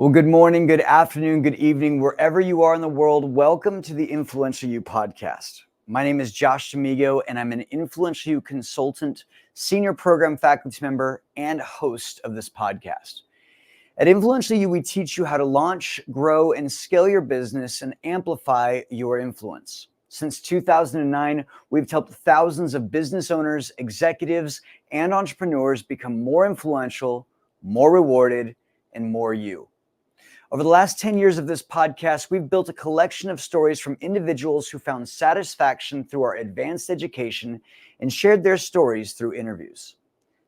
Well, good morning, good afternoon, good evening, wherever you are in the world. Welcome to the Influential You podcast. My name is Josh D'Amigo, and I'm an Influential You consultant, senior program faculty member, and host of this podcast. At Influential You, we teach you how to launch, grow, and scale your business and amplify your influence. Since 2009, we've helped thousands of business owners, executives, and entrepreneurs become more influential, more rewarded, and more you. Over the last 10 years of this podcast, we've built a collection of stories from individuals who found satisfaction through our advanced education and shared their stories through interviews.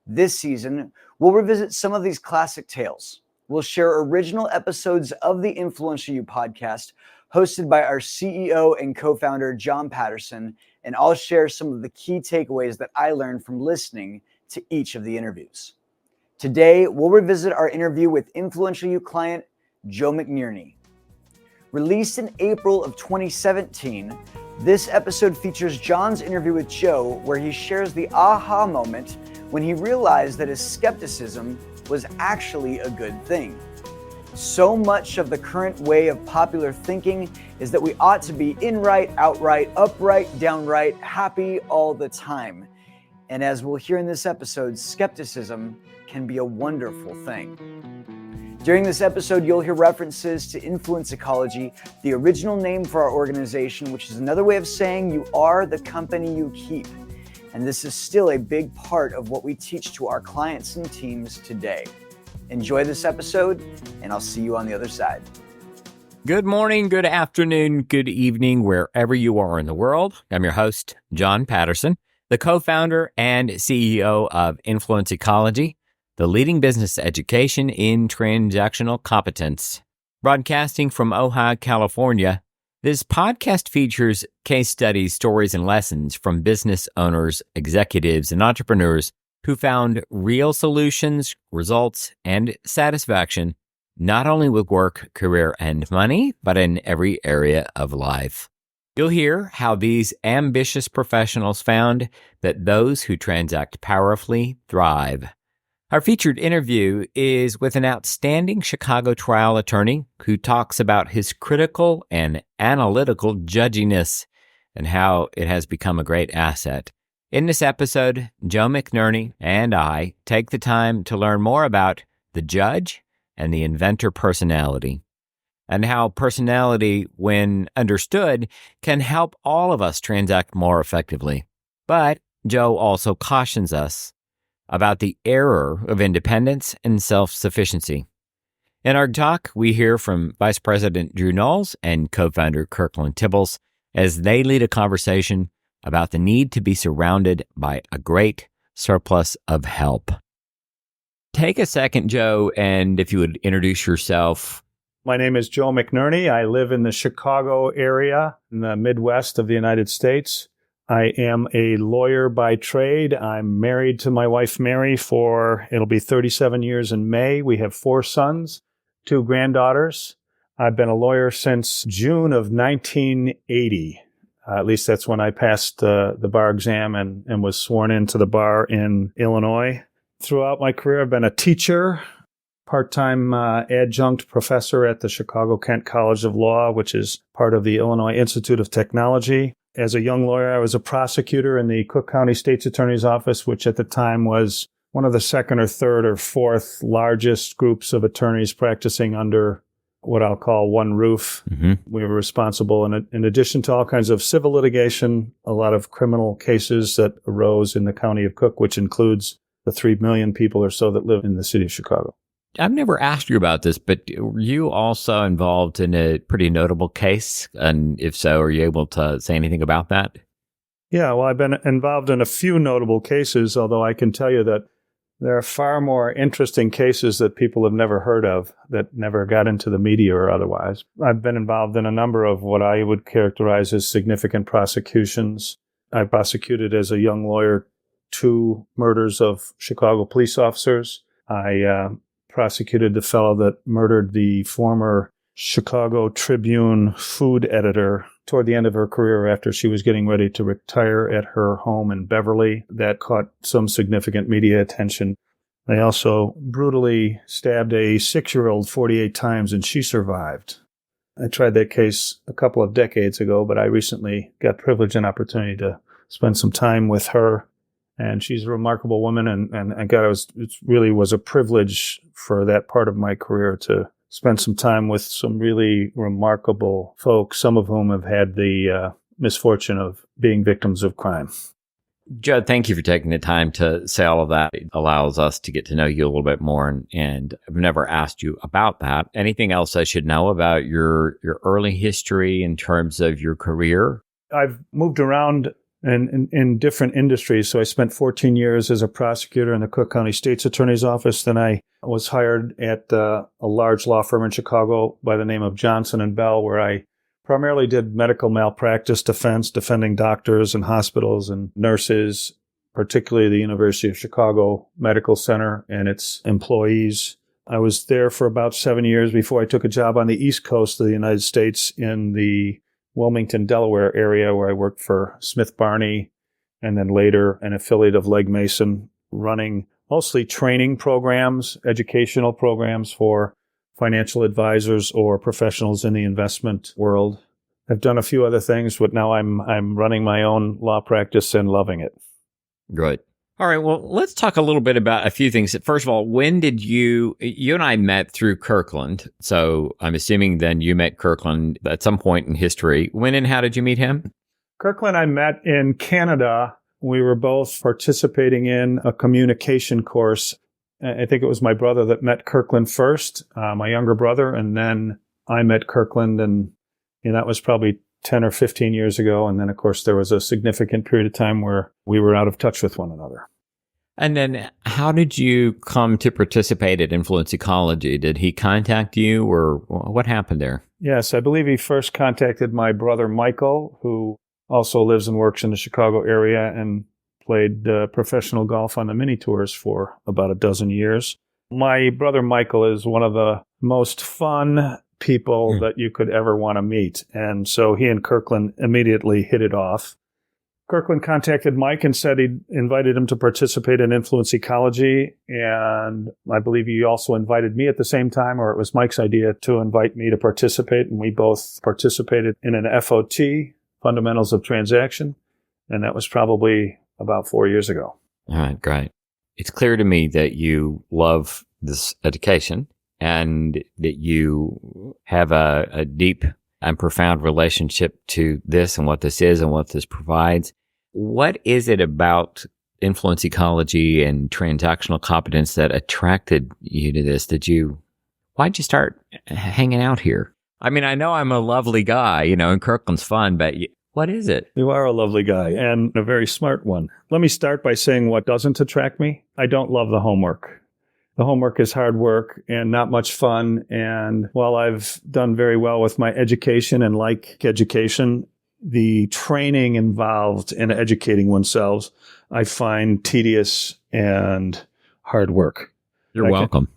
This season, we'll revisit some of these classic tales. We'll share original episodes of the Influential You podcast hosted by our CEO and co-founder, John Patterson, and I'll share some of the key takeaways that I learned from listening to each of the interviews. Today, we'll revisit our interview with Influential You client, Joe McNerney. Released in April of 2017, this episode features John's interview with Joe, where he shares the aha moment when he realized that his skepticism was actually a good thing. So much of the current way of popular thinking is that we ought to be in right, outright, upright, downright, happy all the time. And as we'll hear in this episode, skepticism can be a wonderful thing. During this episode, you'll hear references to influence ecology, the original name for our organization, which is another way of saying you are the company you keep. And this is still a big part of what we teach to our clients and teams today. Enjoy this episode, and I'll see you on the other side. Good morning, good afternoon, good evening, wherever you are in the world. I'm your host, John Patterson, the co-founder and CEO of Influence Ecology, the leading business education in transactional competence. Broadcasting from Ojai, California, this podcast features case studies, stories, and lessons from business owners, executives, and entrepreneurs who found real solutions, results, and satisfaction, not only with work, career, and money, but in every area of life. You'll hear how these ambitious professionals found that those who transact powerfully thrive. Our featured interview is with an outstanding Chicago trial attorney who talks about his critical and analytical judgy-ness and how it has become a great asset. In this episode, Joe McNerney and I take the time to learn more about the judge and the inventor personality, and how personality, when understood, can help all of us transact more effectively. But Joe also cautions us about the error of independence and self-sufficiency. In our talk, we hear from Vice President Drew Knowles and co-founder Kirkland Tibbels as they lead a conversation about the need to be surrounded by a great surplus of help. Take a second, Joe, and if you would introduce yourself. My name is Joe McNerney. I live in the Chicago area in the Midwest of the United States. I am a lawyer by trade. I'm married to my wife, Mary, it'll be 37 years in May. We have 4 sons, 2 granddaughters. I've been a lawyer since June of 1980. At least that's when I passed the bar exam and was sworn into the bar in Illinois. Throughout my career, I've been a teacher, part-time adjunct professor at the Chicago-Kent College of Law, which is part of the Illinois Institute of Technology. As a young lawyer, I was a prosecutor in the Cook County State's Attorney's Office, which at the time was one of the second or third or fourth largest groups of attorneys practicing under what I'll call one roof. Mm-hmm. We were responsible, in addition to all kinds of civil litigation, a lot of criminal cases that arose in the county of Cook, which includes the 3 million people or so that live in the city of Chicago. I've never asked you about this, but were you also involved in a pretty notable case? And if so, are you able to say anything about that? Yeah, well, I've been involved in a few notable cases, although I can tell you that there are far more interesting cases that people have never heard of that never got into the media or otherwise. I've been involved in a number of what I would characterize as significant prosecutions. I prosecuted as a young lawyer 2 murders of Chicago police officers. I prosecuted the fellow that murdered the former Chicago Tribune food editor toward the end of her career after she was getting ready to retire at her home in Beverly. That caught some significant media attention. I also brutally stabbed a 6-year-old 48 times, and she survived. I tried that case a couple of decades ago, but I recently got privilege and opportunity to spend some time with her. And she's a remarkable woman, and God, it really was a privilege for that part of my career to spend some time with some really remarkable folks, some of whom have had the misfortune of being victims of crime. Judd, thank you for taking the time to say all of that. It allows us to get to know you a little bit more, and I've never asked you about that. Anything else I should know about your early history in terms of your career? I've moved around in different industries. So I spent 14 years as a prosecutor in the Cook County State's Attorney's Office. Then I was hired at a large law firm in Chicago by the name of Johnson & Bell, where I primarily did medical malpractice defense, defending doctors and hospitals and nurses, particularly the University of Chicago Medical Center and its employees. I was there for about 7 years before I took a job on the East Coast of the United States in the Wilmington, Delaware area, where I worked for Smith Barney and then later an affiliate of Legg Mason, running mostly training programs, educational programs for financial advisors or professionals in the investment world. I've done a few other things, but now I'm running my own law practice and loving it. Good. All right. Well, let's talk a little bit about a few things. First of all, when did you and I met through Kirkland. So I'm assuming then you met Kirkland at some point in history. When and how did you meet him? Kirkland I met in Canada. We were both participating in a communication course. I think it was my brother that met Kirkland first, my younger brother, and then I met Kirkland, and that was probably 10 or 15 years ago. And then, of course, there was a significant period of time where we were out of touch with one another. And then how did you come to participate at Influence Ecology? Did he contact you, or what happened there? Yes, I believe he first contacted my brother Michael, who also lives and works in the Chicago area and played professional golf on the mini tours for about a dozen years. My brother Michael is one of the most fun people that you could ever want to meet. And so he and Kirkland immediately hit it off. Kirkland contacted Mike and said he'd invited him to participate in Influence Ecology. And I believe he also invited me at the same time, or it was Mike's idea to invite me to participate. And we both participated in an FOT, Fundamentals of Transaction. And that was probably about 4 years ago. All right, great. It's clear to me that you love this education and that you have a deep and profound relationship to this and what this is and what this provides. What is it about Influence Ecology and transactional competence that attracted you to this? Why'd you start hanging out here? I mean, I know I'm a lovely guy, and Kirkland's fun, but what is it? You are a lovely guy and a very smart one. Let me start by saying what doesn't attract me. I don't love the homework. The homework is hard work and not much fun. And while I've done very well with my education and like education, the training involved in educating oneself, I find tedious and hard work. You're welcome.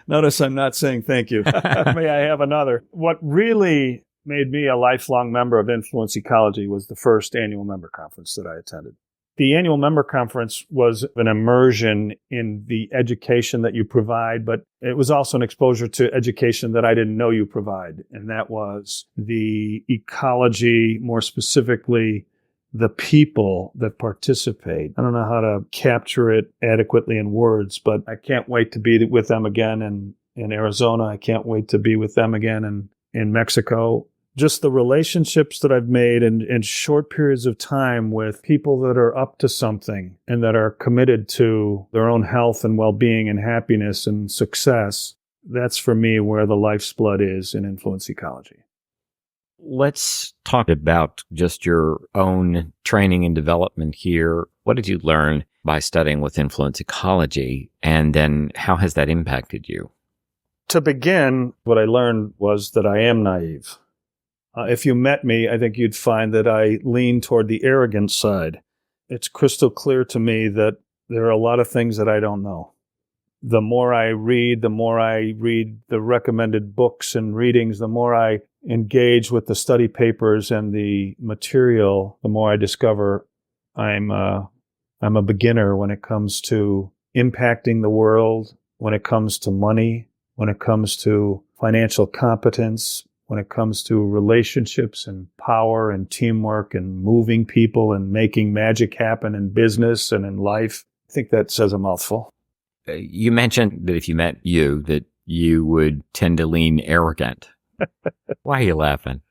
Notice I'm not saying thank you. May I have another? What really made me a lifelong member of Influence Ecology was the first annual member conference that I attended. The annual member conference was an immersion in the education that you provide, but it was also an exposure to education that I didn't know you provide. And that was the ecology, more specifically, the people that participate. I don't know how to capture it adequately in words, but I can't wait to be with them again in Arizona. I can't wait to be with them again in Mexico. Just the relationships that I've made in short periods of time with people that are up to something and that are committed to their own health and well-being and happiness and success. That's for me where the life's blood is in Influence Ecology. Let's talk about just your own training and development here. What did you learn by studying with Influence Ecology? And then how has that impacted you? To begin, what I learned was that I am naive. If you met me, I think you'd find that I lean toward the arrogant side. It's crystal clear to me that there are a lot of things that I don't know. The more I read the recommended books and readings, the more I engage with the study papers and the material, the more I discover I'm I'm a beginner when it comes to impacting the world, when it comes to money, when it comes to financial competence, when it comes to relationships and power and teamwork and moving people and making magic happen in business and in life. I think that says a mouthful. You mentioned that if you met you, that you would tend to lean arrogant. Why are you laughing?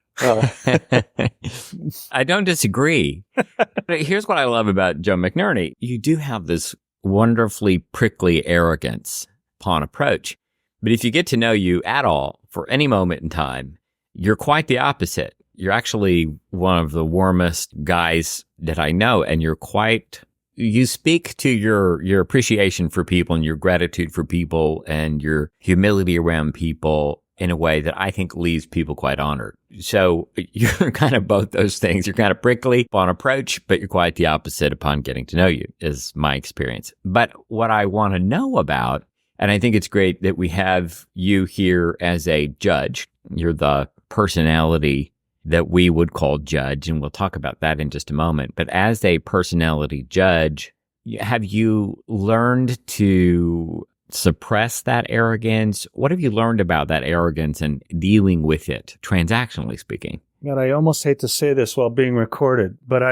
I don't disagree. But here's what I love about Joe McNerney. You do have this wonderfully prickly arrogance upon approach. But if you get to know you at all for any moment in time, you're quite the opposite. You're actually one of the warmest guys that I know, and you speak to your appreciation for people and your gratitude for people and your humility around people in a way that I think leaves people quite honored. So you're kind of both those things. You're kind of prickly on approach, but you're quite the opposite upon getting to know you, is my experience. But what I want to know about, and I think it's great that we have you here as a judge. You're the personality that we would call judge, and we'll talk about that in just a moment. But as a personality judge, have you learned to suppress that arrogance? What have you learned about that arrogance and dealing with it, transactionally speaking? God, I almost hate to say this while being recorded, but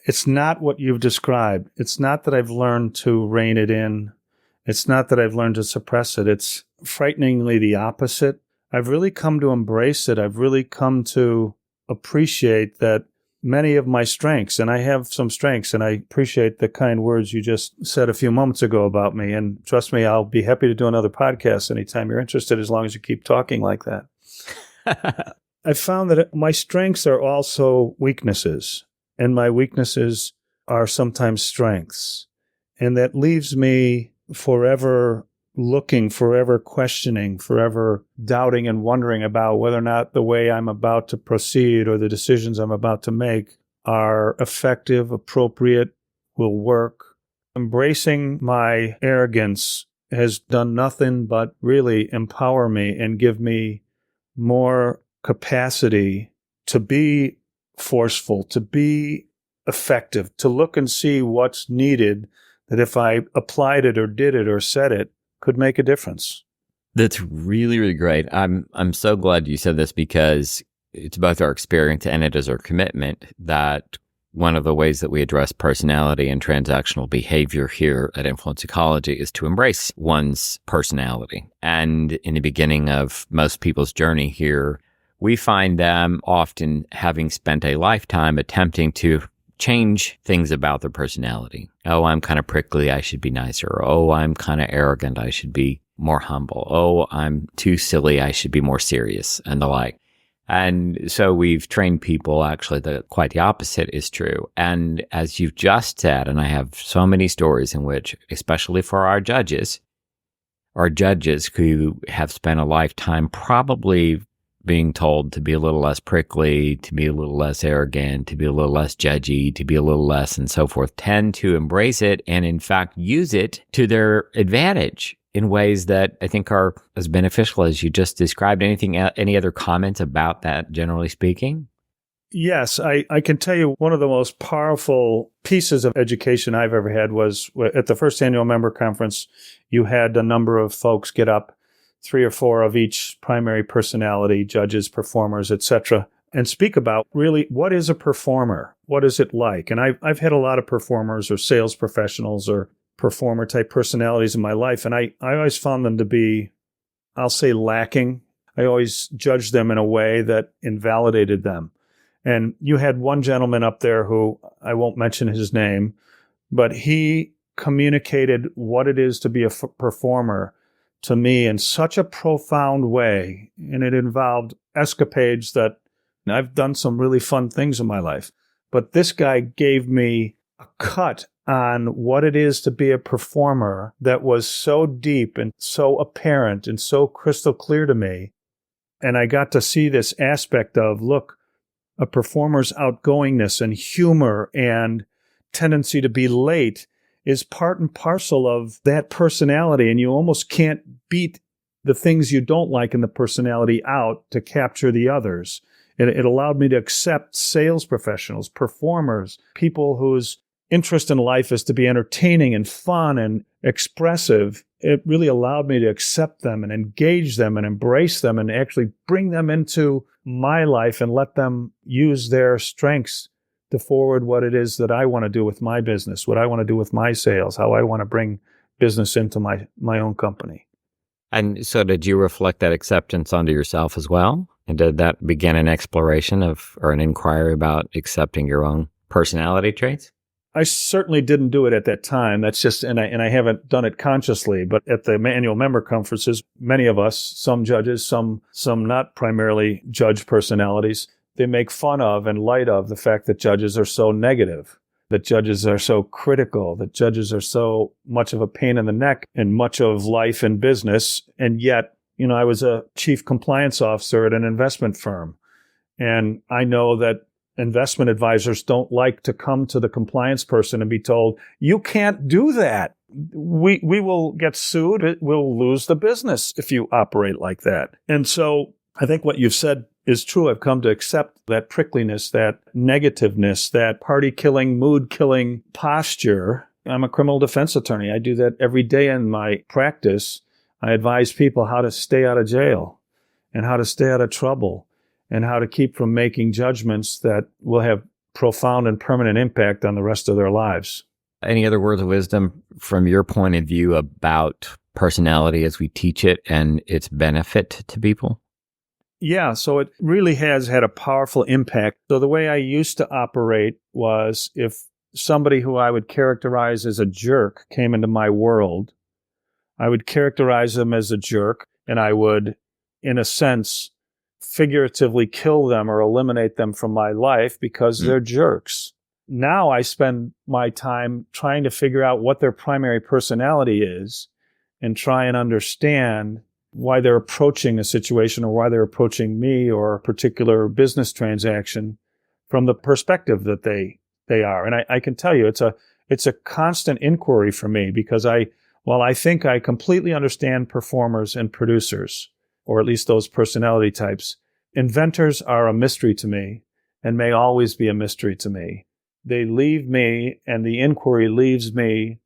it's not what you've described. It's not that I've learned to rein it in. It's not that I've learned to suppress it. It's frighteningly the opposite. I've really come to embrace it. I've really come to appreciate that many of my strengths, and I have some strengths, and I appreciate the kind words you just said a few moments ago about me. And trust me, I'll be happy to do another podcast anytime you're interested, as long as you keep talking like that. I found that my strengths are also weaknesses, and my weaknesses are sometimes strengths. And that leaves me forever looking, forever questioning, forever doubting and wondering about whether or not the way I'm about to proceed or the decisions I'm about to make are effective, appropriate, will work. Embracing my arrogance has done nothing but really empower me and give me more capacity to be forceful, to be effective, to look and see what's needed, that if I applied it or did it or said it, could make a difference. That's really, really great. I'm so glad you said this, because it's both our experience and it is our commitment that one of the ways that we address personality and transactional behavior here at Influence Ecology is to embrace one's personality. And in the beginning of most people's journey here, we find them often having spent a lifetime attempting to change things about their personality. Oh, I'm kind of prickly, I should be nicer. Oh, I'm kind of arrogant, I should be more humble. Oh, I'm too silly, I should be more serious, and the like. And so we've trained people actually that quite the opposite is true. And as you've just said, and I have so many stories in which, especially for our judges who have spent a lifetime probably being told to be a little less prickly, to be a little less arrogant, to be a little less judgy, to be a little less and so forth, tend to embrace it and in fact use it to their advantage in ways that I think are as beneficial as you just described. Any other comments about that, generally speaking? Yes, I can tell you one of the most powerful pieces of education I've ever had was at the first annual member conference. You had a number of folks get up, 3 or 4 of each primary personality, judges, performers, etc., and speak about really what is a performer? What is it like? And I've had a lot of performers or sales professionals or performer type personalities in my life, and I always found them to be, I'll say, lacking. I always judged them in a way that invalidated them. And you had one gentleman up there who, I won't mention his name, but he communicated what it is to be a performer to me in such a profound way. And it involved escapades that I've done some really fun things in my life. But this guy gave me a cut on what it is to be a performer that was so deep and so apparent and so crystal clear to me. And I got to see this aspect of, look, a performer's outgoingness and humor and tendency to be late is part and parcel of that personality, and you almost can't beat the things you don't like in the personality out to capture the others. It allowed me to accept sales professionals, performers, people whose interest in life is to be entertaining and fun and expressive, it really allowed me to accept them and engage them and embrace them and actually bring them into my life and let them use their strengths to forward what it is that I want to do with my business, what I want to do with my sales, how I want to bring business into my own company. And so did you reflect that acceptance onto yourself as well? And did that begin an exploration or an inquiry about accepting your own personality traits? I certainly didn't do it at that time. That's just, and I haven't done it consciously, but at the annual member conferences, many of us, some judges, some not primarily judge personalities, they make fun of and light of the fact that judges are so negative, that judges are so critical, that judges are so much of a pain in the neck in much of life and business. And yet, I was a chief compliance officer at an investment firm. And I know that investment advisors don't like to come to the compliance person and be told, you can't do that. We will get sued. We'll lose the business if you operate like that. And so I think what you've said is true. I've come to accept that prickliness, that negativeness, that party-killing, mood-killing posture. I'm a criminal defense attorney. I do that every day in my practice. I advise people how to stay out of jail and how to stay out of trouble and how to keep from making judgments that will have profound and permanent impact on the rest of their lives. Any other words of wisdom from your point of view about personality as we teach it and its benefit to people? Yeah, so it really has had a powerful impact. So the way I used to operate was if somebody who I would characterize as a jerk came into my world, I would characterize them as a jerk, and I would, in a sense, figuratively kill them or eliminate them from my life because they're jerks. Now I spend my time trying to figure out what their primary personality is and try and understand why they're approaching a situation or why they're approaching me or a particular business transaction from the perspective that they are. And I can tell you it's a constant inquiry for me because while I think I completely understand performers and producers, or at least those personality types, inventors are a mystery to me and may always be a mystery to me. They leave me, and the inquiry leaves me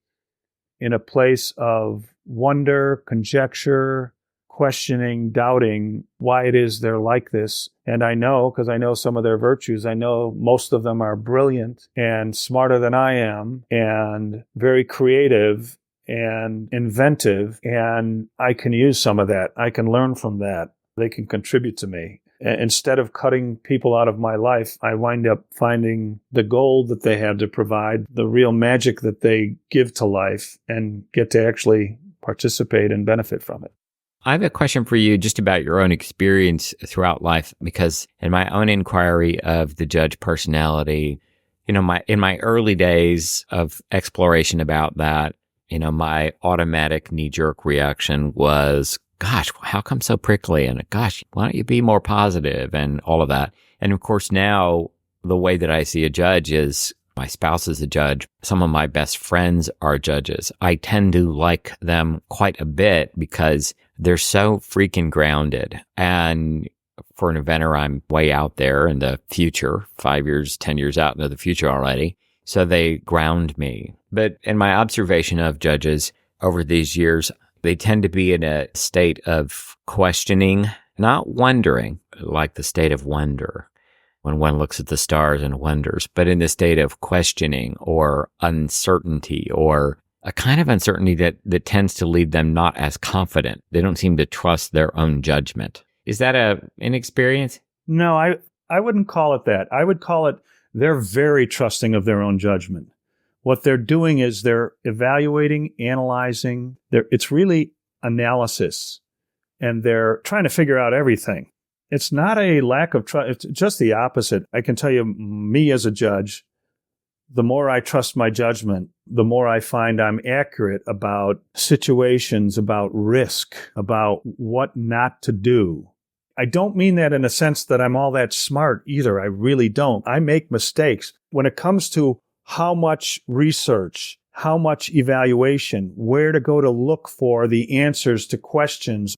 in a place of wonder, conjecture, questioning, doubting why it is they're like this. And I know, because I know some of their virtues, I know most of them are brilliant and smarter than I am and very creative and inventive, and I can use some of that. I can learn from that. They can contribute to me. Instead of cutting people out of my life, I wind up finding the gold that they have to provide, the real magic that they give to life, and get to actually participate and benefit from it. I have a question for you just about your own experience throughout life, because in my own inquiry of the judge personality, in my early days of exploration about that, my automatic knee-jerk reaction was, gosh, how come so prickly? And gosh, why don't you be more positive and all of that? And of course, now the way that I see a judge is my spouse is a judge. Some of my best friends are judges. I tend to like them quite a bit because they're so freaking grounded. And for an inventor, I'm way out there in the future, 5 years, 10 years out into the future already. So they ground me. But in my observation of judges over these years, they tend to be in a state of questioning, not wondering, like the state of wonder when one looks at the stars and wonders, but in the state of questioning or uncertainty, or a kind of uncertainty that tends to leave them not as confident. They don't seem to trust their own judgment. Is that an experience? No, I wouldn't call it that. I would call it they're very trusting of their own judgment. What they're doing is they're evaluating, analyzing. It's really analysis, and they're trying to figure out everything. It's not a lack of trust. It's just the opposite. I can tell you, me as a judge, the more I trust my judgment, the more I find I'm accurate about situations, about risk, about what not to do. I don't mean that in a sense that I'm all that smart either. I really don't. I make mistakes. When it comes to how much research, how much evaluation, where to go to look for the answers to questions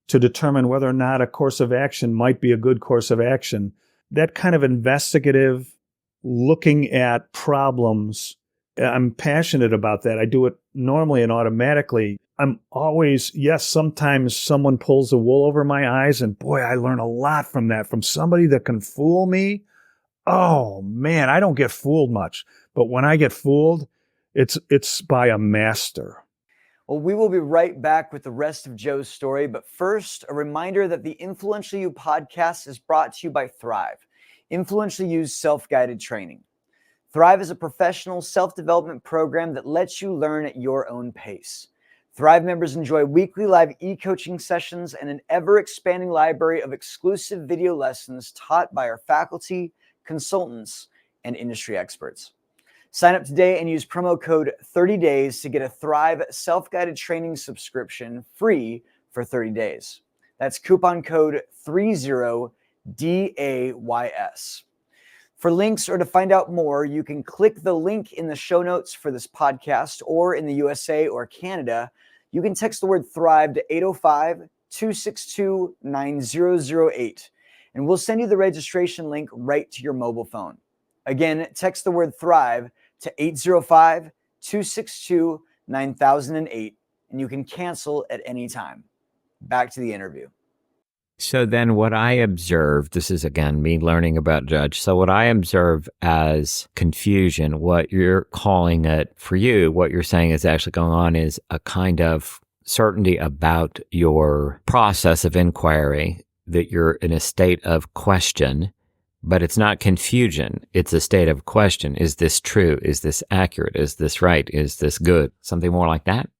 to determine whether or not a course of action might be a good course of action, that kind of investigative looking at problems I'm passionate about that. I do it normally and automatically. I'm always, yes, sometimes someone pulls the wool over my eyes, and boy, I learn a lot from that, from somebody that can fool me. Oh man, I don't get fooled much, but when I get fooled, it's by a master. Well, we will be right back with the rest of Joe's story, but first, a reminder that the Influential You podcast is brought to you by Thrive, Influential You's self-guided training. Thrive is a professional self-development program that lets you learn at your own pace. Thrive members enjoy weekly live e-coaching sessions and an ever-expanding library of exclusive video lessons taught by our faculty, consultants, and industry experts. Sign up today and use promo code 30days to get a Thrive self-guided training subscription free for 30 days. That's coupon code 30DAYS. For links or to find out more, you can click the link in the show notes for this podcast, or in the USA or Canada, you can text the word Thrive to 805-262-9008, and we'll send you the registration link right to your mobile phone. Again, text the word Thrive to 805-262-9008, and you can cancel at any time. Back to the interview. So then what I observe, this is again me learning about Judge. So what I observe as confusion, what you're calling it for you, what you're saying is actually going on is a kind of certainty about your process of inquiry, that you're in a state of question, but it's not confusion. It's a state of question. Is this true? Is this accurate? Is this right? Is this good? Something more like that?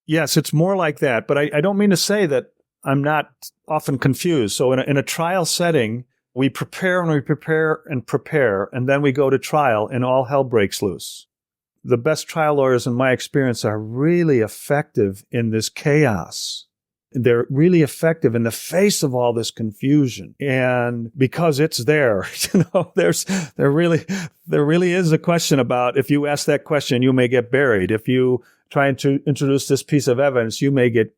Yes, it's more like that. But I don't mean to say that I'm not often confused. So in a trial setting, we prepare and we prepare and prepare, and then we go to trial and all hell breaks loose. The best trial lawyers, in my experience, are really effective in this chaos. They're really effective in the face of all this confusion. And because it's there, there really is a question about, if you ask that question, you may get buried. If you try to introduce this piece of evidence, you may get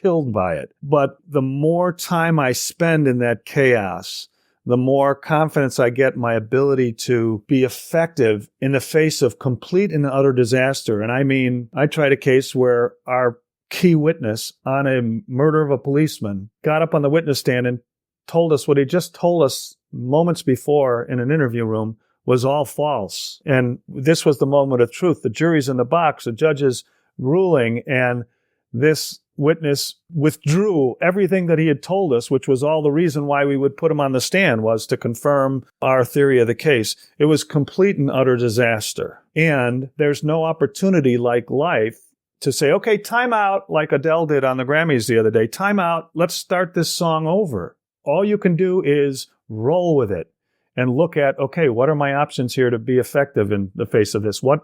killed by it. But the more time I spend in that chaos, the more confidence I get in my ability to be effective in the face of complete and utter disaster. And I mean, I tried a case where our key witness on a murder of a policeman got up on the witness stand and told us what he just told us moments before in an interview room was all false. And this was the moment of truth. The jury's in the box, the judge is ruling, and this witness withdrew everything that he had told us, which was all the reason why we would put him on the stand, was to confirm our theory of the case. It was complete and utter disaster. And there's no opportunity like life to say, okay, time out, like Adele did on the Grammys the other day. Time out. Let's start this song over. All you can do is roll with it and look at, okay, what are my options here to be effective in the face of this? How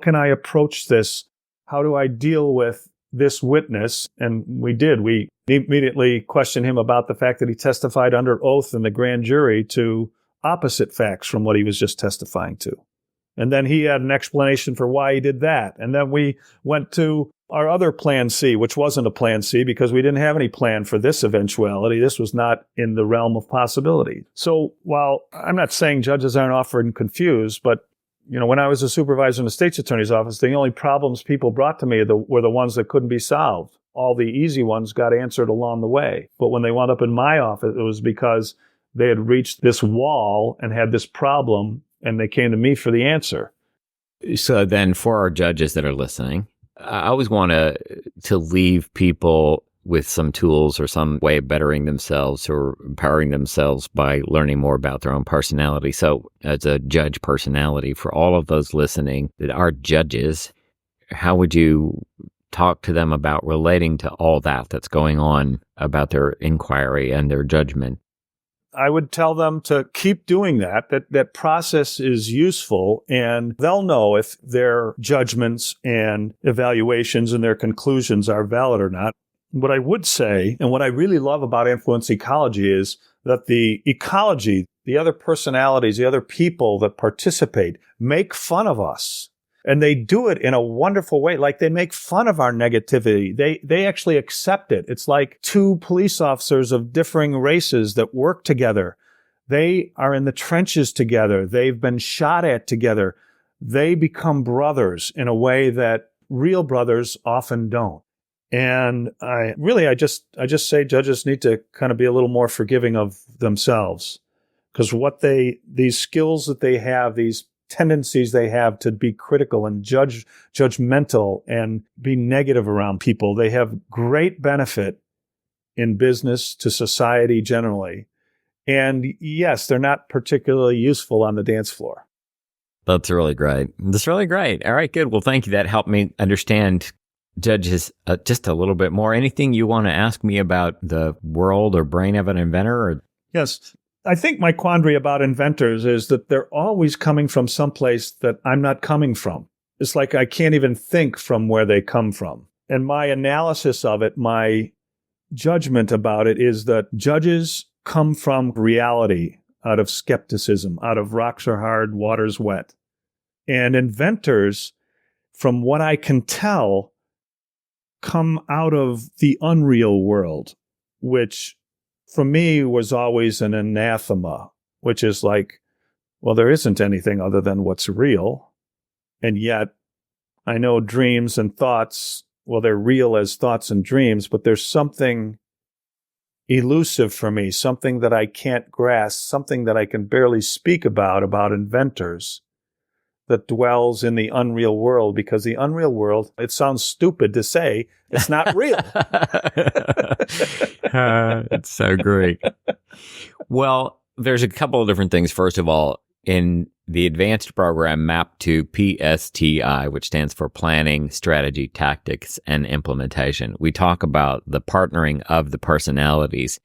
can I approach this? How do I deal with this witness? And we did. We immediately questioned him about the fact that he testified under oath in the grand jury to opposite facts from what he was just testifying to. And then he had an explanation for why he did that. And then we went to our other plan C, which wasn't a plan C because we didn't have any plan for this eventuality. This was not in the realm of possibility. So while I'm not saying judges aren't often confused, but when I was a supervisor in the state's attorney's office, the only problems people brought to me were the ones that couldn't be solved. All the easy ones got answered along the way. But when they wound up in my office, it was because they had reached this wall and had this problem, and they came to me for the answer. So then for our judges that are listening, I always want to leave people with some tools or some way of bettering themselves or empowering themselves by learning more about their own personality. So as a judge personality, for all of those listening that are judges, how would you talk to them about relating to all that's going on about their inquiry and their judgment? I would tell them to keep doing that process is useful, and they'll know if their judgments and evaluations and their conclusions are valid or not. What I would say, and what I really love about influence ecology, is that the ecology, the other personalities, the other people that participate, make fun of us. And they do it in a wonderful way. Like, they make fun of our negativity. They actually accept it. It's like two police officers of differing races that work together. They are in the trenches together. They've been shot at together. they become brothers in a way that real brothers often don't. And I just say judges need to kind of be a little more forgiving of themselves, because these skills that they have, these tendencies they have to be critical and judgmental and be negative around people, they have great benefit in business to society generally. And yes, they're not particularly useful on the dance floor. That's really great. That's really great. All right, good. Well, thank you. That helped me understand judges just a little bit more. Anything you want to ask me about the world or brain of an inventor? Or? Yes. I think my quandary about inventors is that they're always coming from someplace that I'm not coming from. It's like I can't even think from where they come from. And my analysis of it, my judgment about it, is that judges come from reality, out of skepticism, out of rocks are hard, water's wet. And inventors, from what I can tell, come out of the unreal world, which for me was always an anathema, which is like, well, there isn't anything other than what's real. And yet I know dreams and thoughts, well, they're real as thoughts and dreams, but there's something elusive for me, something that I can't grasp, something that I can barely speak about inventors, that dwells in the unreal world, because the unreal world, it sounds stupid to say, it's not real. It's so great. Well, there's a couple of different things. First of all, in the advanced program mapped to PSTI, which stands for Planning, Strategy, Tactics, and Implementation, we talk about the partnering of the personalities,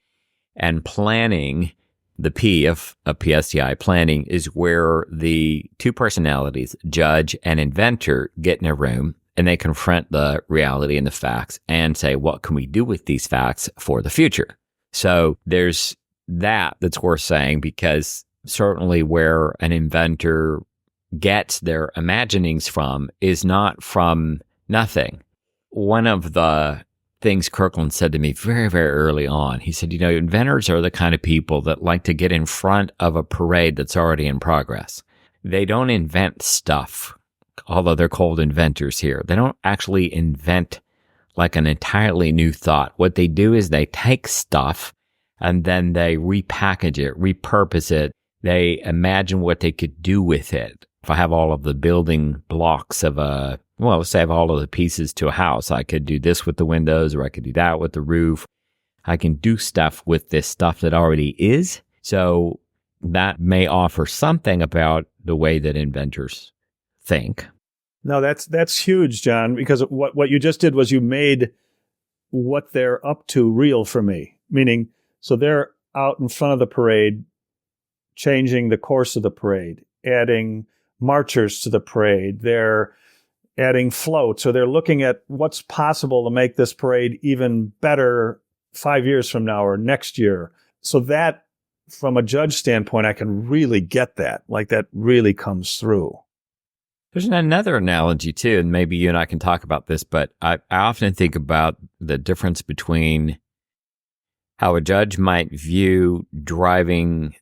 and planning, the P of PSTI, planning, is where the two personalities, judge and inventor, get in a room and they confront the reality and the facts and say, what can we do with these facts for the future? So there's that's worth saying, because certainly where an inventor gets their imaginings from is not from nothing. One of the things Kirkland said to me very, very early on, he said, inventors are the kind of people that like to get in front of a parade that's already in progress. They don't invent stuff, although they're called inventors here. They don't actually invent like an entirely new thought. What they do is they take stuff and then they repackage it, repurpose it. They imagine what they could do with it. If I have all of the building blocks of let's say I have all of the pieces to a house, I could do this with the windows, or I could do that with the roof. I can do stuff with this stuff that already is. So that may offer something about the way that inventors think. No, that's huge, John, because what you just did was you made what they're up to real for me. Meaning, so they're out in front of the parade, changing the course of the parade, adding marchers to the parade. They're adding floats, or they're looking at what's possible to make this parade even better 5 years from now or next year. So that, from a judge standpoint, I can really get that. Like, that really comes through. There's another analogy too, and maybe you and I can talk about this, but I often think about the difference between how a judge might view driving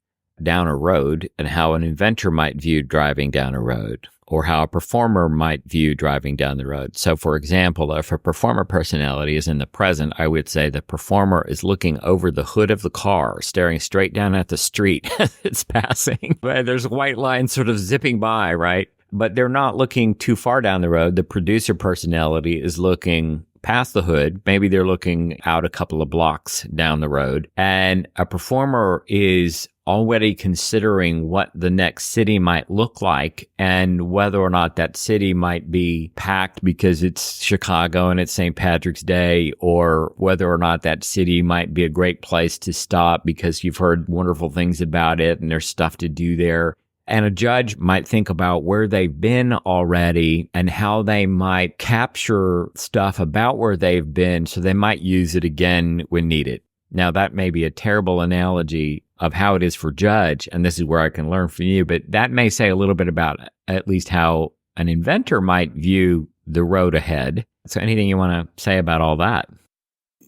down a road and how an inventor might view driving down a road, or how a performer might view driving down the road. So, for example, if a performer personality is in the present, I would say the performer is looking over the hood of the car, staring straight down at the street as it's passing. But there's a white line sort of zipping by, right? But they're not looking too far down the road. The producer personality is looking past the hood. Maybe they're looking out a couple of blocks down the road. And a performer is already considering what the next city might look like and whether or not that city might be packed because it's Chicago and it's St. Patrick's Day, or whether or not that city might be a great place to stop because you've heard wonderful things about it and there's stuff to do there. And a judge might think about where they've been already and how they might capture stuff about where they've been so they might use it again when needed. Now, that may be a terrible analogy of how it is for judge, and this is where I can learn from you, but that may say a little bit about at least how an inventor might view the road ahead. So anything you want to say about all that?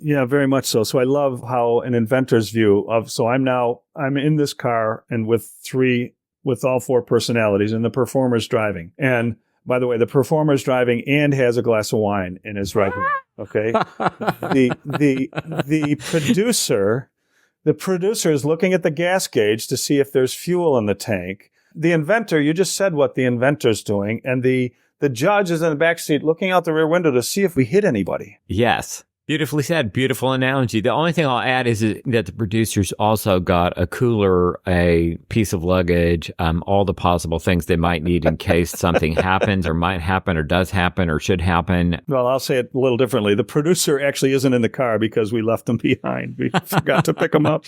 Yeah, very much so. So I love how an inventor's view of, so I'm in this car and with three with all four personalities, and the performer's driving. And by the way, the performer's driving and has a glass of wine in his right hand. Okay. The producer is looking at the gas gauge to see if there's fuel in the tank. The inventor, you just said what the inventor's doing, and the judge is in the back seat looking out the rear window to see if we hit anybody. Yes. Beautifully said. Beautiful analogy. The only thing I'll add is that the producers also got a cooler, a piece of luggage, all the possible things they might need in case something happens or might happen or does happen or should happen. Well, I'll say it a little differently. The producer actually isn't in the car because we left him behind. We forgot to pick him up.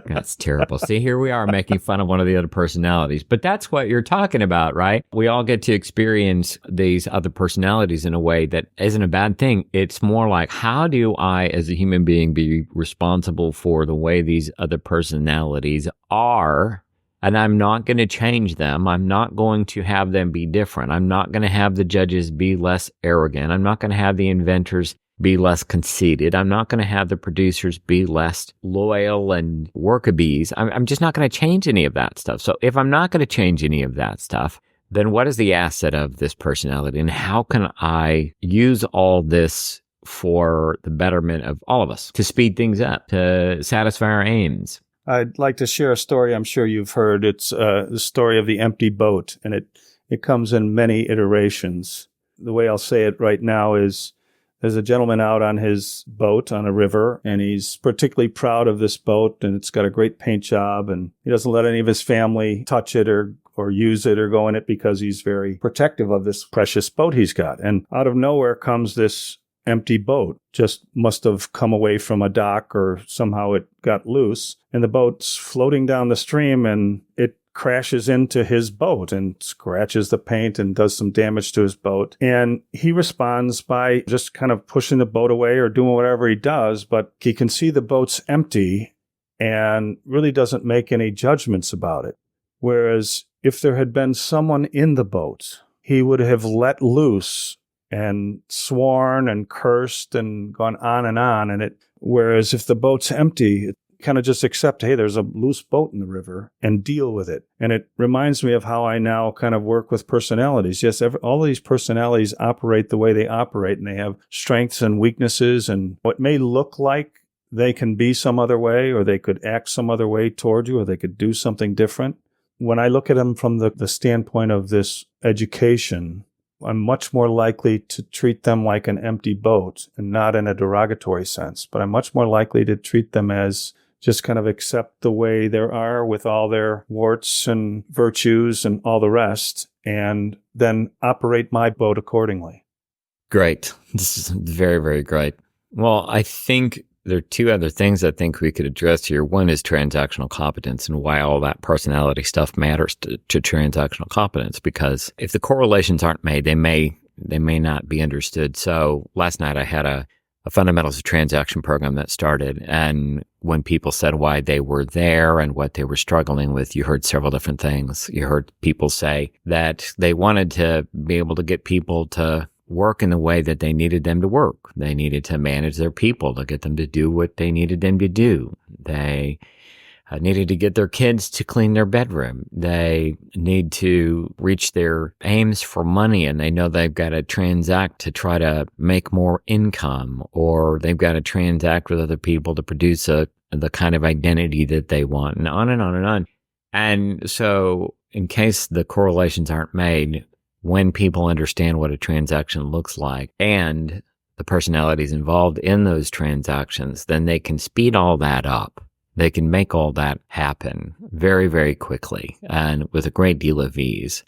That's terrible. See, here we are making fun of one of the other personalities. But that's what you're talking about, right? We all get to experience these other personalities in a way that isn't a bad thing. It's more like, how do I, as a human being, be responsible for the way these other personalities are? And I'm not going to change them. I'm not going to have them be different. I'm not going to have the judges be less arrogant. I'm not going to have the inventors be less conceited. I'm not going to have the producers be less loyal and worker bees. I'm just not going to change any of that stuff. So if I'm not going to change any of that stuff, then what is the asset of this personality? And how can I use all this for the betterment of all of us, to speed things up, to satisfy our aims? I'd like to share a story I'm sure you've heard. It's the story of the empty boat, and it comes in many iterations. The way I'll say it right now is there's a gentleman out on his boat on a river, and he's particularly proud of this boat, and it's got a great paint job, and he doesn't let any of his family touch it or use it or go in it because he's very protective of this precious boat he's got. And out of nowhere comes this empty boat. Just must have come away from a dock or somehow it got loose, and the boat's floating down the stream, and it crashes into his boat and scratches the paint and does some damage to his boat. And he responds by just kind of pushing the boat away or doing whatever he does, but he can see the boat's empty and really doesn't make any judgments about it. Whereas if there had been someone in the boat, he would have let loose and sworn and cursed and gone on. And whereas if the boat's empty, it kind of just accept, hey, there's a loose boat in the river and deal with it. And it reminds me of how I now kind of work with personalities. Yes, all of these personalities operate the way they operate, and they have strengths and weaknesses, and what may look like they can be some other way, or they could act some other way toward you, or they could do something different. When I look at them from the standpoint of this education, I'm much more likely to treat them like an empty boat, and not in a derogatory sense, but I'm much more likely to treat them as just kind of accept the way they are with all their warts and virtues and all the rest, and then operate my boat accordingly. Great. This is very, very great. Well, I think there are two other things I think we could address here. One is transactional competence and why all that personality stuff matters to transactional competence, because if the correlations aren't made, they may not be understood. So last night I had a fundamentals of transaction program that started, and when people said why they were there and what they were struggling with, you heard several different things. You heard people say that they wanted to be able to get people to work in the way that they needed them to work. They needed to manage their people to get them to do what they needed them to do. They needed to get their kids to clean their bedroom. They need to reach their aims for money, and they know they've got to transact to try to make more income, or they've got to transact with other people to produce the kind of identity that they want, and on and on and on. And so in case the correlations aren't made, when people understand what a transaction looks like and the personalities involved in those transactions, then they can speed all that up. They can make all that happen very, very quickly and with a great deal of ease.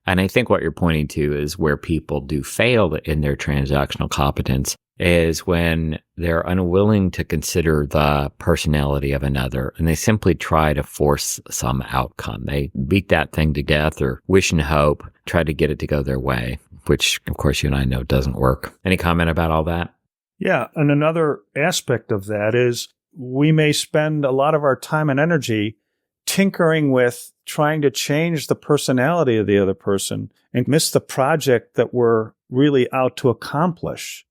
And I think what you're pointing to is where people do fail in their transactional competence is when they're unwilling to consider the personality of another, and they simply try to force some outcome. They beat that thing to death or wish and hope, try to get it to go their way, which, of course, you and I know doesn't work. Any comment about all that? Yeah, and another aspect of that is we may spend a lot of our time and energy tinkering with trying to change the personality of the other person and miss the project that we're really out to accomplish.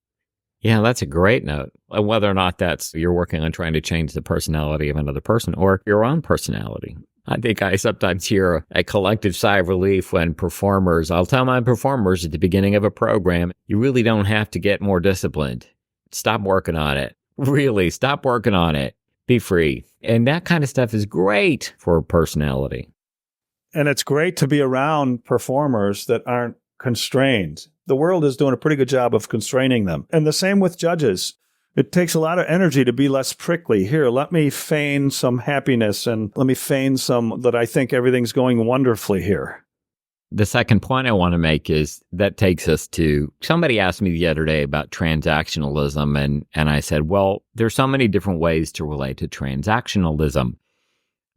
Yeah, that's a great note. Whether or not that's you're working on trying to change the personality of another person or your own personality. I think I sometimes hear a collective sigh of relief when I'll tell my performers at the beginning of a program, you really don't have to get more disciplined. Stop working on it. Really, stop working on it. Be free. And that kind of stuff is great for personality. And it's great to be around performers that aren't constrained. The world is doing a pretty good job of constraining them. And the same with judges. It takes a lot of energy to be less prickly. Here, let me feign some happiness and let me feign some that I think everything's going wonderfully here. The second point I want to make is that takes us to, somebody asked me the other day about transactionalism, and I said, well, there's so many different ways to relate to transactionalism.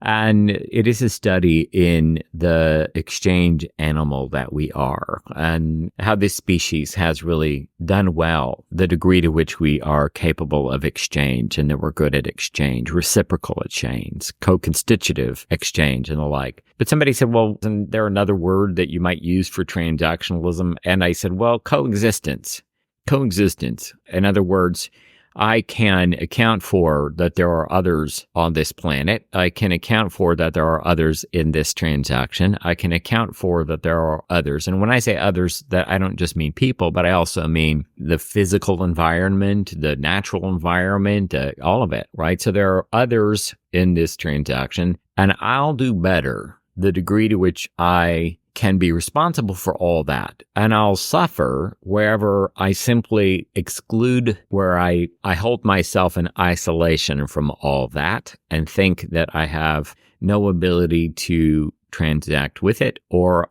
And it is a study in the exchange animal that we are and how this species has really done well, the degree to which we are capable of exchange and that we're good at exchange, reciprocal exchange, co-constitutive exchange and the like. But somebody said, well, isn't there another word that you might use for transactionalism? And I said, well, coexistence. Coexistence. In other words, I can account for that there are others on this planet. I can account for that there are others in this transaction. I can account for that there are others. And when I say others, that I don't just mean people, but I also mean the physical environment, the natural environment, all of it, right? So there are others in this transaction, and I'll do better the degree to which I can be responsible for all that. And I'll suffer wherever I simply exclude, where I hold myself in isolation from all that and think that I have no ability to transact with it, or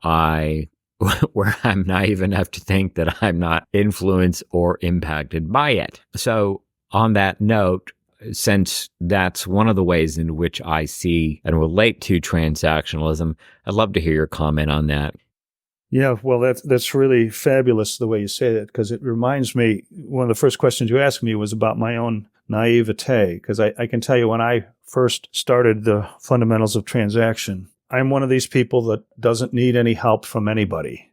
where I'm naive enough to think that I'm not influenced or impacted by it. So on that note, since that's one of the ways in which I see and relate to transactionalism, I'd love to hear your comment on that. Yeah, well, that's really fabulous the way you say that, because it reminds me, one of the first questions you asked me was about my own naivete, because I can tell you when I first started the fundamentals of transaction, I'm one of these people that doesn't need any help from anybody.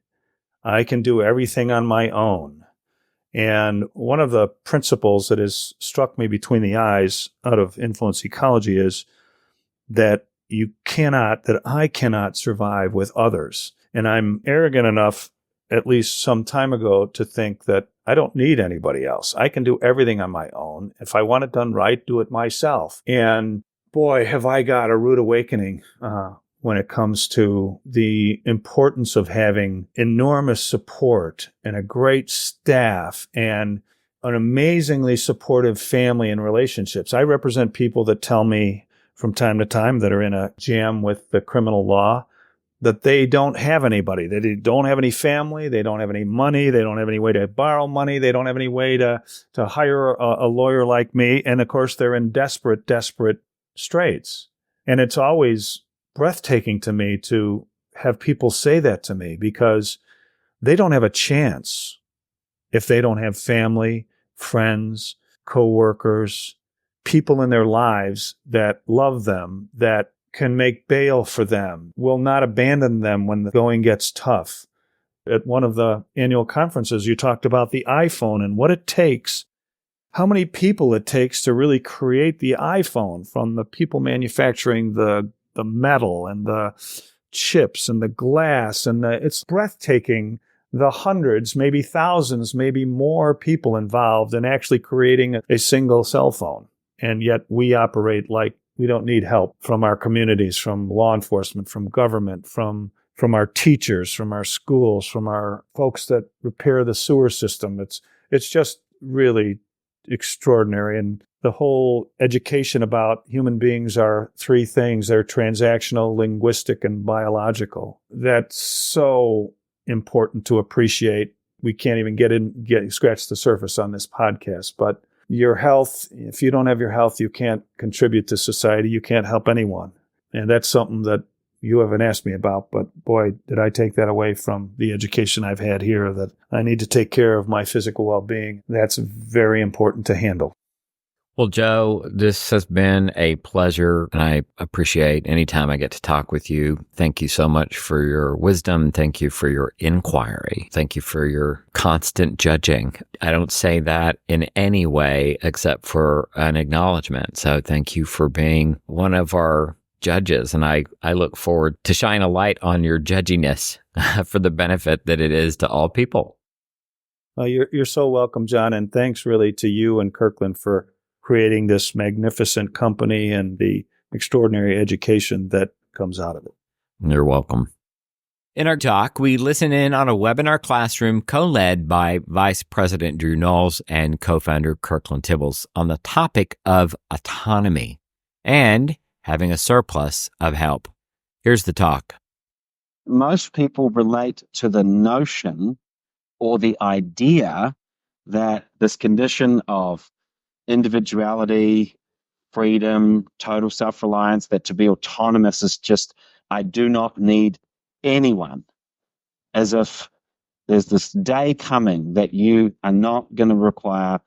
I can do everything on my own. And one of the principles that has struck me between the eyes out of influence ecology is that I cannot survive with others. And I'm arrogant enough, at least some time ago, to think that I don't need anybody else. I can do everything on my own. If I want it done right, do it myself. And boy, have I got a rude awakening when it comes to the importance of having enormous support and a great staff and an amazingly supportive family and relationships. I represent people that tell me from time to time that are in a jam with the criminal law that they don't have anybody. They don't have any family. They don't have any money. They don't have any way to borrow money. They don't have any way to hire a lawyer like me. And of course, they're in desperate straits. And it's always breathtaking to me to have people say that to me, because they don't have a chance if they don't have family, friends, coworkers, people in their lives that love them, that can make bail for them, will not abandon them when the going gets tough. At one of the annual conferences, you talked about the iPhone and what it takes, how many people it takes to really create the iPhone, from the people manufacturing the metal and the chips and the glass, and it's breathtaking, the hundreds, maybe thousands, maybe more people involved in actually creating a single cell phone. And yet we operate like we don't need help from our communities, from law enforcement, from government, from our teachers, from our schools, from our folks that repair the sewer system. It's just really extraordinary. And the whole education about human beings are three things. They're transactional, linguistic, and biological. That's so important to appreciate. We can't even scratch the surface on this podcast. But your health, if you don't have your health, you can't contribute to society. You can't help anyone. And that's something that you haven't asked me about. But boy, did I take that away from the education I've had here, that I need to take care of my physical well-being. That's very important to handle. Well, Joe, this has been a pleasure, and I appreciate any time I get to talk with you. Thank you so much for your wisdom. Thank you for your inquiry. Thank you for your constant judging. I don't say that in any way except for an acknowledgement. So thank you for being one of our judges, and I look forward to shine a light on your judgy-ness for the benefit that it is to all people. Well, you're so welcome, John, and thanks really to you and Kirkland for creating this magnificent company and the extraordinary education that comes out of it. You're welcome. In our talk, we listen in on a webinar classroom co-led by Vice President Drew Knowles and co-founder Kirkland Tibbels on the topic of autonomy and having a surplus of help. Here's the talk. Most people relate to the notion or the idea that this condition of individuality, freedom, total self-reliance, that to be autonomous is just, I do not need anyone, as if there's this day coming that you are not going to require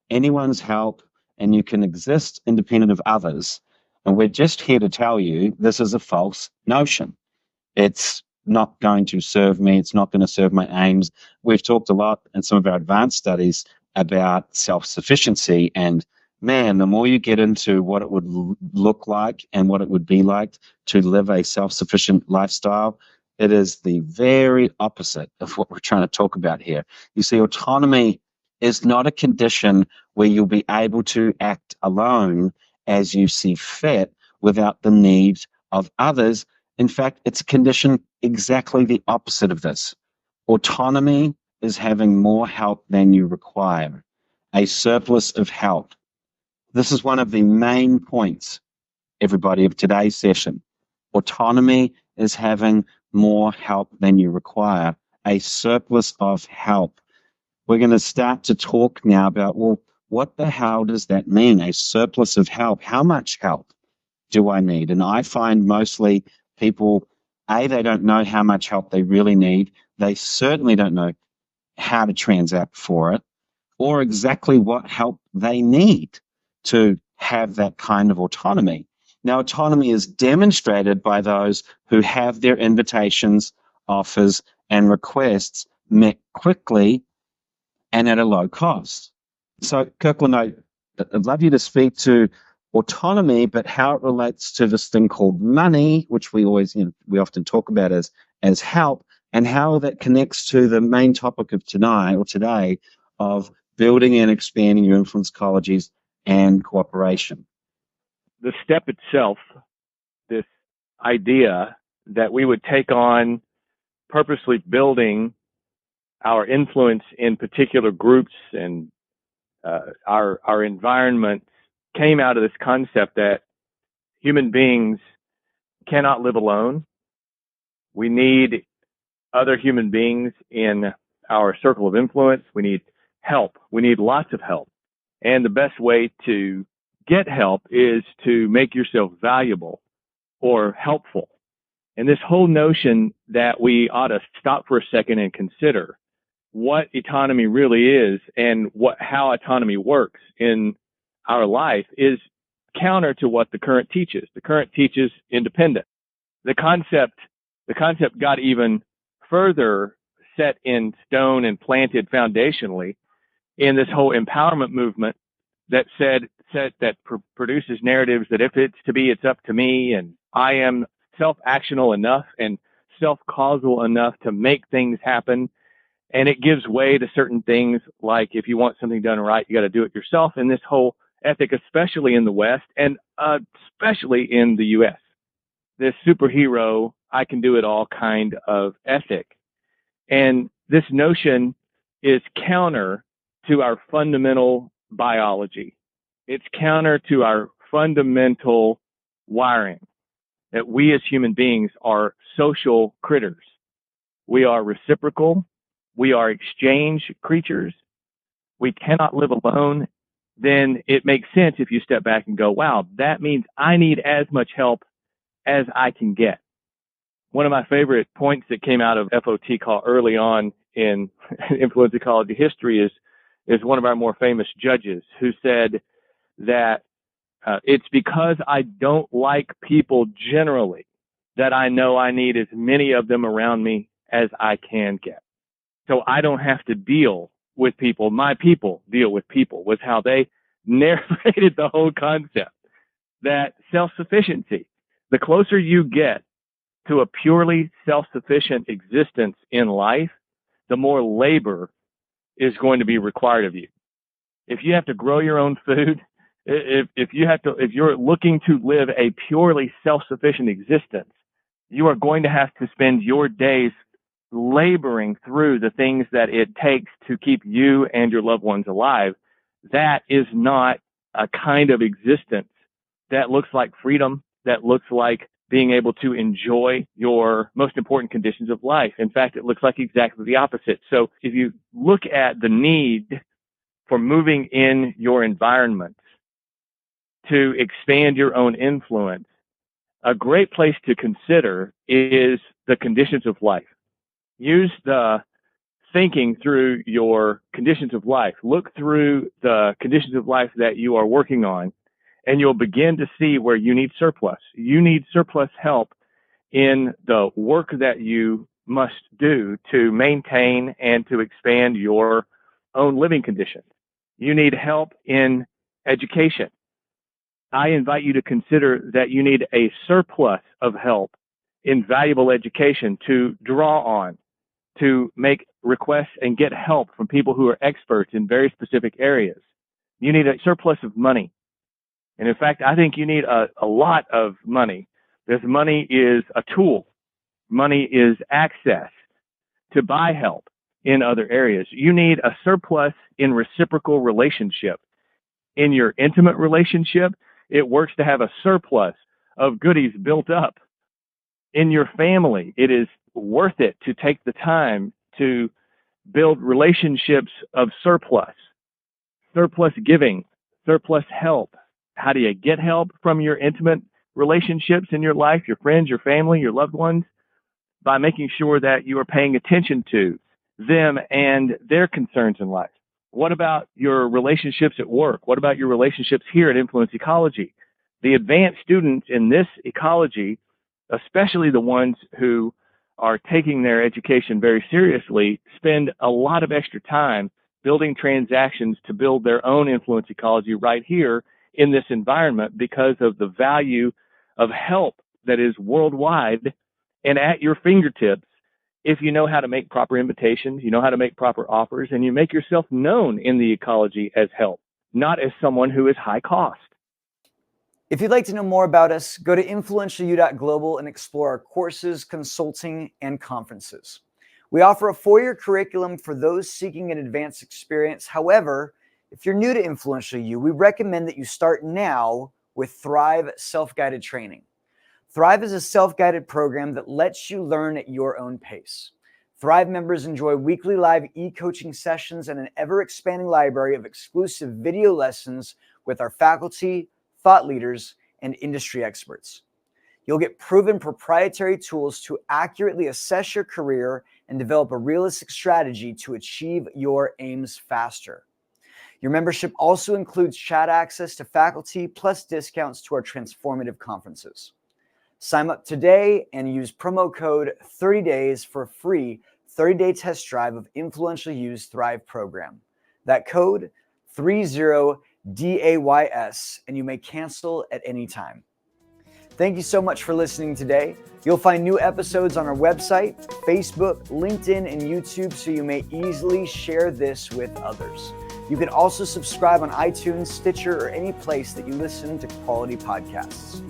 anyone's help and you can exist independent of others. And we're just here to tell you this is a false notion. It's not going to serve me. It's not going to serve my aims. We've talked a lot in some of our advanced studies about self-sufficiency, and man, the more you get into what it would look like and what it would be like to live a self-sufficient lifestyle, it is the very opposite of what we're trying to talk about here. You see, autonomy is not a condition where you'll be able to act alone as you see fit without the need of others. In fact, it's a condition exactly the opposite of this. Autonomy is having more help than you require, a surplus of help. This is one of the main points, everybody, of today's session. Autonomy is having more help than you require, a surplus of help. We're going to start to talk now about, well, what the hell does that mean? A surplus of help. How much help do I need? And I find mostly people, A, they don't know how much help they really need. They certainly don't know how to transact for it or exactly what help they need to have that kind of autonomy. Now, autonomy is demonstrated by those who have their invitations, offers, and requests met quickly and at a low cost. So, Kirkland, I'd love you to speak to autonomy, but how it relates to this thing called money, which we always, we often talk about as help, and how that connects to the main topic of tonight or today of building and expanding your influence ecologies and cooperation. The step itself, this idea that we would take on purposely building our influence in particular groups and our environment came out of this concept that human beings cannot live alone. We need other human beings in our circle of influence. We need help. We need lots of help. And the best way to get help is to make yourself valuable or helpful. And this whole notion that we ought to stop for a second and consider what autonomy really is and how autonomy works in our life is counter to what the current teaches. The current teaches independence. The concept got even further set in stone and planted foundationally in this whole empowerment movement that produces narratives that if it's to be, it's up to me, and I am self-actional enough and self-causal enough to make things happen. And it gives way to certain things like if you want something done right, you got to do it yourself. And this whole ethic, especially in the West and especially in the U.S., this superhero, I can do it all kind of ethic. And this notion is counter to our fundamental biology. It's counter to our fundamental wiring, that we as human beings are social critters. We are reciprocal. We are exchange creatures. We cannot live alone. Then it makes sense if you step back and go, wow, that means I need as much help as I can get. One of my favorite points that came out of FOT call early on in influence ecology history is one of our more famous judges who said that it's because I don't like people generally that I know I need as many of them around me as I can get. So I don't have to deal with people. My people deal with people, was how they narrated the whole concept. That self-sufficiency, The closer you get to a purely self-sufficient existence in life, the more labor is going to be required of you. If you have to grow your own food, if you're looking to live a purely self-sufficient existence, you are going to have to spend your days laboring through the things that it takes to keep you and your loved ones alive. That is not a kind of existence that looks like freedom, that looks like being able to enjoy your most important conditions of life. In fact, it looks like exactly the opposite. So if you look at the need for moving in your environment to expand your own influence, a great place to consider is the conditions of life. Use the thinking through your conditions of life. Look through the conditions of life that you are working on, and you'll begin to see where you need surplus. You need surplus help in the work that you must do to maintain and to expand your own living conditions. You need help in education. I invite you to consider that you need a surplus of help in valuable education to draw on, to make requests and get help from people who are experts in very specific areas. You need a surplus of money. And in fact, I think you need a lot of money, because money is a tool. Money is access to buy help in other areas. You need a surplus in reciprocal relationship. In your intimate relationship, it works to have a surplus of goodies built up. In your family, it is worth it to take the time to build relationships of surplus giving, surplus help. How do you get help from your intimate relationships in your life, your friends, your family, your loved ones? By making sure that you are paying attention to them and their concerns in life. What about your relationships at work? What about your relationships here at Influence Ecology? The advanced students in this ecology, especially the ones who are taking their education very seriously, spend a lot of extra time building transactions to build their own influence ecology right here in this environment, because of the value of help that is worldwide and at your fingertips if you know how to make proper invitations, you know how to make proper offers, and you make yourself known in the ecology as help, not as someone who is high cost. If you'd like to know more about us, go to influentialu.global and explore our courses, consulting, and conferences. We offer a 4-year curriculum for those seeking an advanced experience. However, if you're new to Influential You, we recommend that you start now with Thrive Self-Guided Training. Thrive is a self-guided program that lets you learn at your own pace. Thrive members enjoy weekly live e-coaching sessions and an ever-expanding library of exclusive video lessons with our faculty, thought leaders, and industry experts. You'll get proven proprietary tools to accurately assess your career and develop a realistic strategy to achieve your aims faster. Your membership also includes chat access to faculty plus discounts to our transformative conferences. Sign up today and use promo code 30days for a free 30-day test drive of Influential U's Thrive program. That code 30DAYS, and you may cancel at any time. Thank you so much for listening today. You'll find new episodes on our website, Facebook, LinkedIn, and YouTube, so you may easily share this with others. You can also subscribe on iTunes, Stitcher, or any place that you listen to quality podcasts.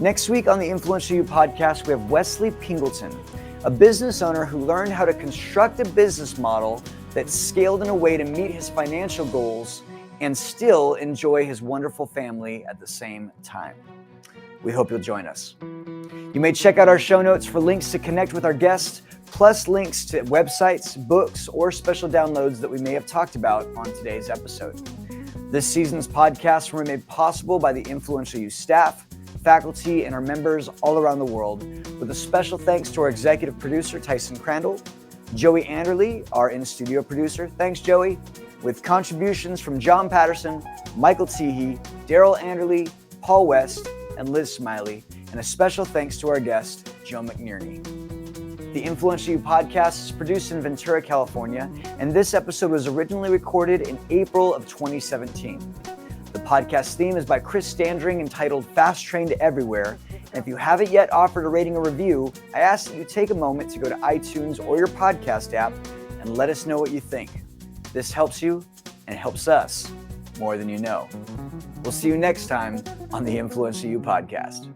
Next week on the Influential You podcast, we have Wesley Pingleton, a business owner who learned how to construct a business model that scaled in a way to meet his financial goals and still enjoy his wonderful family at the same time. We hope you'll join us. You may check out our show notes for links to connect with our guests, plus links to websites, books, or special downloads that we may have talked about on today's episode. This season's podcast were made possible by the Influential You staff, faculty, and our members all around the world, with a special thanks to our executive producer, Tyson Crandall, Joey Anderley, our in-studio producer. Thanks, Joey. With contributions from John Patterson, Michael Teehee, Daryl Anderley, Paul West, and Liz Smiley, and a special thanks to our guest, Joe McNerney. The Influential You podcast is produced in Ventura, California, and this episode was originally recorded in April of 2017. The podcast theme is by Chris Standring, entitled Fast Trained Everywhere, And if you haven't yet offered a rating or review, I ask that you take a moment to go to iTunes or your podcast app and let us know what you think. This helps you and helps us more than you know. We'll see you next time on the Influential You podcast.